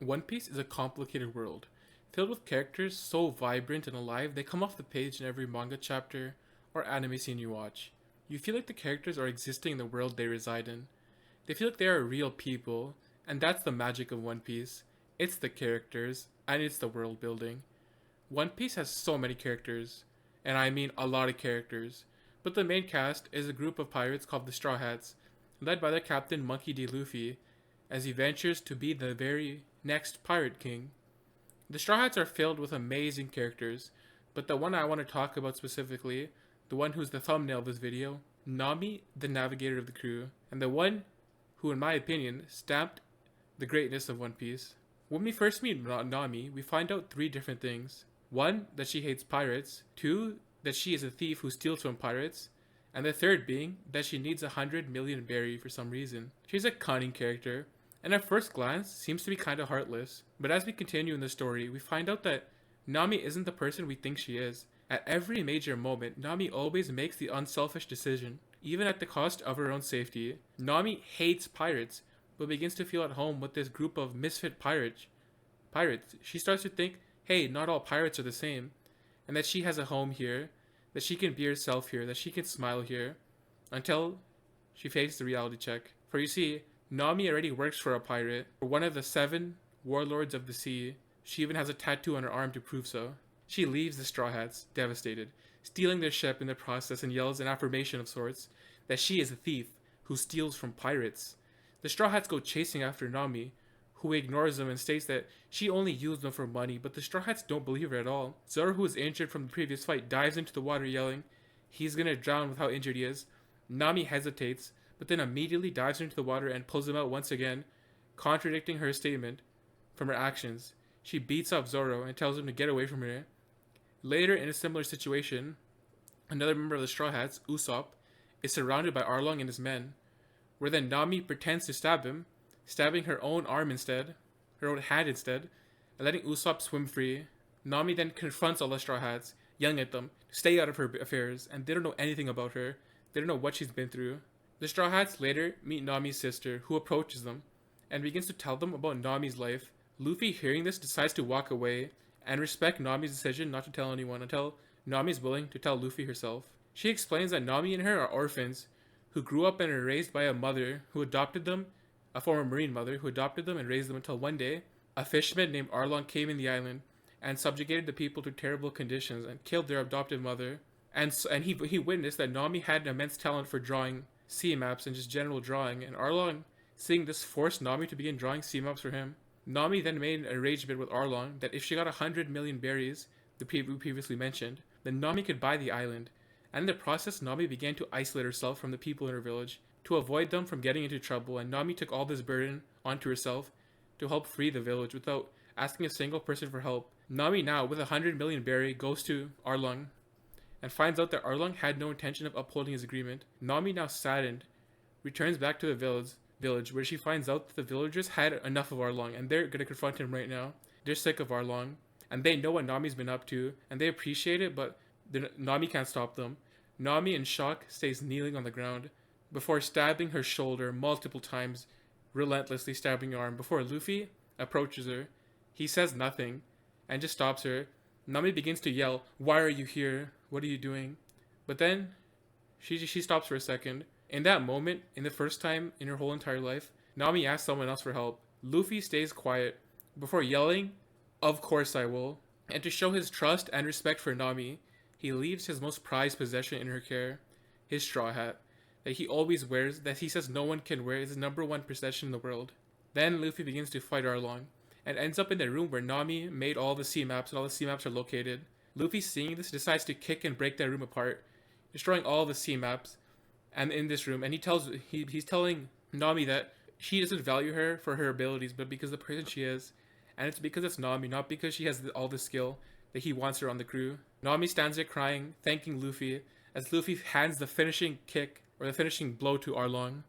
One Piece is a complicated world, filled with characters so vibrant and alive they come off the page in every manga chapter or anime scene you watch. You feel like the characters are existing in the world they reside in. They feel like they are real people, and that's the magic of One Piece. It's the characters, and it's the world building. One Piece has so many characters, and I mean a lot of characters, but the main cast is a group of pirates called the Straw Hats, led by their captain Monkey D. Luffy, as he ventures to be the very next Pirate King. The Straw Hats are filled with amazing characters, but the one I want to talk about specifically, the one who's the thumbnail of this video, Nami, the navigator of the crew, and the one who, in my opinion, stamped the greatness of One Piece. When we first meet Nami, we find out three different things. One, that she hates pirates. Two, that she is a thief who steals from pirates. And the third being that she needs 100 million berry for some reason. She's a cunning character, and at first glance seems to be kinda heartless. But as we continue in the story, we find out that Nami isn't the person we think she is. At every major moment, Nami always makes the unselfish decision, even at the cost of her own safety. Nami hates pirates, but begins to feel at home with this group of misfit pirates. She starts to think, hey, not all pirates are the same, and that she has a home here, that she can be herself here, that she can smile here, until she faces the reality check. For you see, Nami already works for a pirate, for one of the 7 warlords of the sea. She even has a tattoo on her arm to prove so. She leaves the Straw Hats, devastated, stealing their ship in the process, and yells an affirmation of sorts that she is a thief who steals from pirates. The Straw Hats go chasing after Nami, who ignores them and states that she only used them for money, but the Straw Hats don't believe her at all. Zoro, who is injured from the previous fight, dives into the water yelling he's gonna drown with how injured he is. Nami hesitates, but then immediately dives into the water and pulls him out once again, contradicting her statement from her actions. She beats up Zoro and tells him to get away from her. Later, in a similar situation, another member of the Straw Hats, Usopp, is surrounded by Arlong and his men, where then Nami pretends to stab him, stabbing her own arm instead, her own hand instead, and letting Usopp swim free. Nami then confronts all the Straw Hats, yelling at them to stay out of her affairs, and they don't know anything about her. They don't know what she's been through. The Straw Hats later meet Nami's sister, who approaches them, and begins to tell them about Nami's life. Luffy, hearing this, decides to walk away, and respect Nami's decision not to tell anyone until Nami is willing to tell Luffy herself. She explains that Nami and her are orphans, who grew up and were raised by a mother who adopted them, a former marine mother who adopted them and raised them until one day, a fisherman named Arlong came in the island and subjugated the people to terrible conditions and killed their adopted mother. And he witnessed that Nami had an immense talent for drawing sea maps and just general drawing, and Arlong, seeing this, forced Nami to begin drawing sea maps for him. Nami then made an arrangement with Arlong that if she got 100 million berries, the people we previously mentioned, then Nami could buy the island. And in the process, Nami began to isolate herself from the people in her village to avoid them from getting into trouble, and Nami took all this burden onto herself to help free the village without asking a single person for help. Nami now, with 100 million berry, goes to Arlong and finds out that Arlong had no intention of upholding his agreement. Nami, now saddened, returns back to the village where she finds out that the villagers had enough of Arlong and they're gonna confront him right now. They're sick of Arlong and they know what Nami's been up to and they appreciate it, but Nami can't stop them. Nami, in shock, stays kneeling on the ground before stabbing her shoulder multiple times, relentlessly stabbing her arm. Before Luffy approaches her, he says nothing and just stops her. Nami begins to yell, "Why are you here? What are you doing?" But then she stops for a second. In that moment, in the first time in her whole entire life, Nami asks someone else for help. Luffy stays quiet before yelling, "Of course I will." And to show his trust and respect for Nami, he leaves his most prized possession in her care, his straw hat, that he always wears, that he says no one can wear, is his number one possession in the world. Then Luffy begins to fight Arlong, and ends up in the room where Nami made all the sea maps, and all the sea maps are located. Luffy, seeing this, decides to kick and break that room apart, destroying all the sea maps, and in this room, and he's telling Nami that he doesn't value her for her abilities, but because of the person she is, and it's because it's Nami, not because she has all the skill, that he wants her on the crew. Nami stands there crying, thanking Luffy, as Luffy hands the finishing kick, or the finishing blow to Arlong.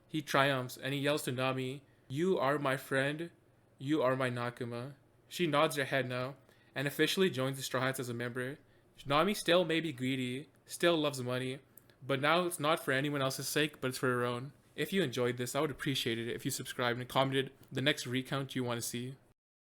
He triumphs, and he yells to Nami, "You are my friend, you are my Nakama." She nods her head now, and officially joins the Straw Hats as a member. Nami still may be greedy, still loves money, but now it's not for anyone else's sake, but it's for her own. If you enjoyed this, I would appreciate it if you subscribed and commented the next recount you want to see.